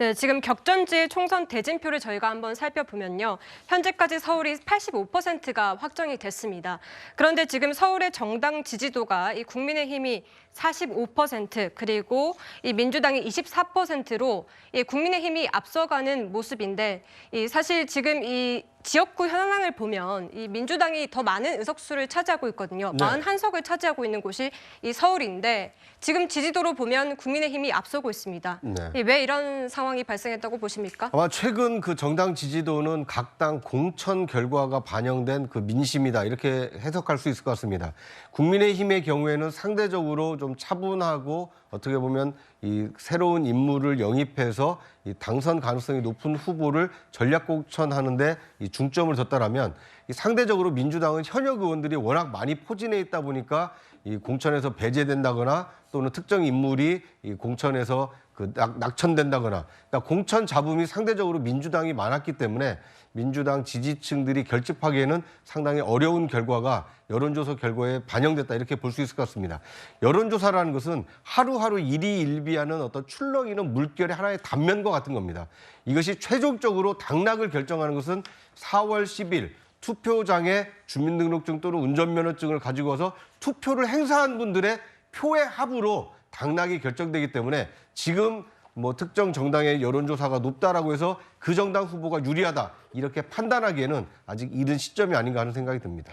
네, 지금 격전지 총선 대진표를 저희가 한번 살펴보면요. 현재까지 서울이 85%가 확정이 됐습니다. 그런데 지금 서울의 정당 지지도가 이 국민의힘이 45% 그리고 이 민주당이 24%로 이 국민의힘이 앞서가는 모습인데 사실 지금 이 지역구 현황을 보면 이 민주당이 더 많은 의석수를 차지하고 있거든요. 네. 41석을 차지하고 있는 곳이 이 서울인데 지금 지지도로 보면 국민의힘이 앞서고 있습니다. 네. 왜 이런 상황이 발생했다고 보십니까? 아마 최근 그 정당 지지도는 각 당 공천 결과가 반영된 그 민심이다 이렇게 해석할 수 있을 것 같습니다. 국민의힘의 경우에는 상대적으로 좀 차분하고 어떻게 보면 이 새로운 인물을 영입해서 이 당선 가능성이 높은 후보를 전략 공천하는데 이 중점을 뒀다라면 이 상대적으로 민주당은 현역 의원들이 워낙 많이 포진해 있다 보니까 이 공천에서 배제된다거나 또는 특정 인물이 이 공천에서 그 낙천된다거나 그러니까 공천 잡음이 상대적으로 민주당이 많았기 때문에 민주당 지지층들이 결집하기에는 상당히 어려운 결과가 여론조사 결과에 반영됐다 이렇게 볼 수 있을 것 같습니다. 여론조사라는 것은 하루하루 일희일비하는 어떤 출렁이는 물결의 하나의 단면과 같은 겁니다. 이것이 최종적으로 당락을 결정하는 것은 4월 10일 투표장에 주민등록증 또는 운전면허증을 가지고 와서 투표를 행사한 분들의 표의 합으로 당락이 결정되기 때문에 지금 뭐 특정 정당의 여론조사가 높다라고 해서 그 정당 후보가 유리하다 이렇게 판단하기에는 아직 이른 시점이 아닌가 하는 생각이 듭니다.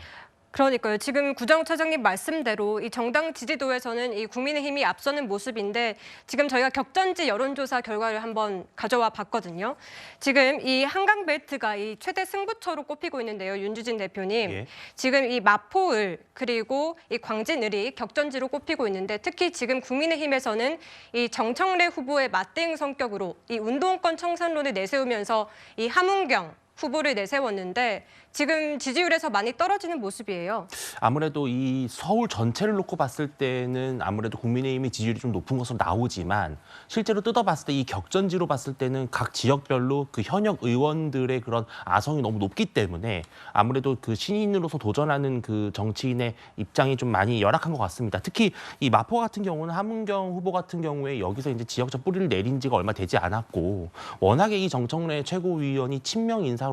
그러니까요. 지금 구정 차장님 말씀대로 이 정당 지지도에서는 이 국민의힘이 앞서는 모습인데 지금 저희가 격전지 여론조사 결과를 한번 가져와 봤거든요. 지금 이 한강벨트가 이 최대 승부처로 꼽히고 있는데요. 윤주진 대표님. 예. 지금 이 마포을 그리고 이 광진을이 격전지로 꼽히고 있는데 특히 지금 국민의힘에서는 이 정청래 후보의 맞대응 성격으로 이 운동권 청산론을 내세우면서 이 함은경 후보를 내세웠는데 지금 지지율에서 많이 떨어지는 모습이에요. 아무래도 이 서울 전체를 놓고 봤을 때는 아무래도 국민의힘이 지지율이 좀 높은 것으로 나오지만 실제로 뜯어봤을 때 이 격전지로 봤을 때는 각 지역별로 그 현역 의원들의 그런 아성이 너무 높기 때문에 아무래도 그 신인으로서 도전하는 그 정치인의 입장이 좀 많이 열악한 것 같습니다. 특히 이 마포 같은 경우는 함은경 후보 같은 경우에 여기서 이제 지역적 뿌리를 내린 지가 얼마 되지 않았고 워낙에 이 정청래 최고위원이 친명 인사로서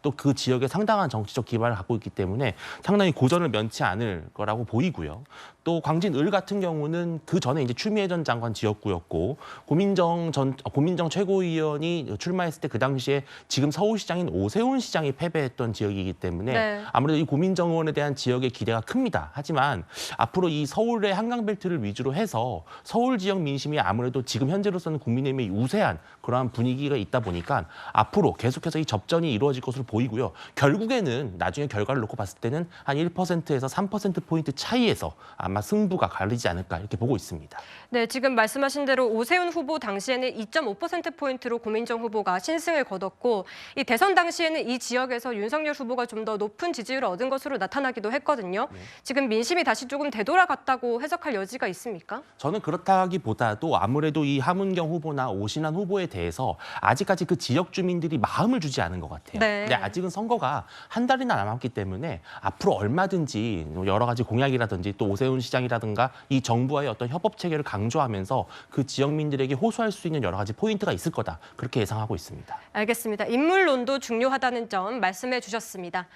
또 그 지역에 상당한 정치적 기반을 갖고 있기 때문에 상당히 고전을 면치 않을 거라고 보이고요. 또 광진을 같은 경우는 그 전에 이제 추미애 전 장관 지역구였고 고민정 최고위원이 출마했을 때 그 당시에 지금 서울시장인 오세훈 시장이 패배했던 지역이기 때문에 네. 아무래도 이 고민정 의원에 대한 지역의 기대가 큽니다. 하지만 앞으로 이 서울의 한강벨트를 위주로 해서 서울 지역 민심이 아무래도 지금 현재로서는 국민의힘이 우세한 그러한 분위기가 있다 보니까 앞으로 계속해서 이 접전이 이루어질 것으로 보이고요. 결국에는 나중에 결과를 놓고 봤을 때는 한 1%에서 3%포인트 차이에서 아마 승부가 가리지 않을까 이렇게 보고 있습니다. 네, 지금 말씀하신 대로 오세훈 후보 당시에는 2.5%포인트로 고민정 후보가 신승을 거뒀고 이 대선 당시에는 이 지역에서 윤석열 후보가 좀 더 높은 지지율을 얻은 것으로 나타나기도 했거든요. 네. 지금 민심이 다시 조금 되돌아갔다고 해석할 여지가 있습니까? 저는 그렇다기보다도 아무래도 이 함은경 후보나 오신환 후보에 대해서 아직까지 그 지역 주민들이 마음을 주지 않은 것 같아요. 네. 근데 아직은 선거가 한 달이나 남았기 때문에 앞으로 얼마든지 여러 가지 공약이라든지 또 오세훈 시장이라든가 이 정부와의 어떤 협업 체계를 강조하면서 그 지역민들에게 호소할 수 있는 여러 가지 포인트가 있을 거다. 그렇게 예상하고 있습니다. 알겠습니다. 인물론도 중요하다는 점 말씀해 주셨습니다.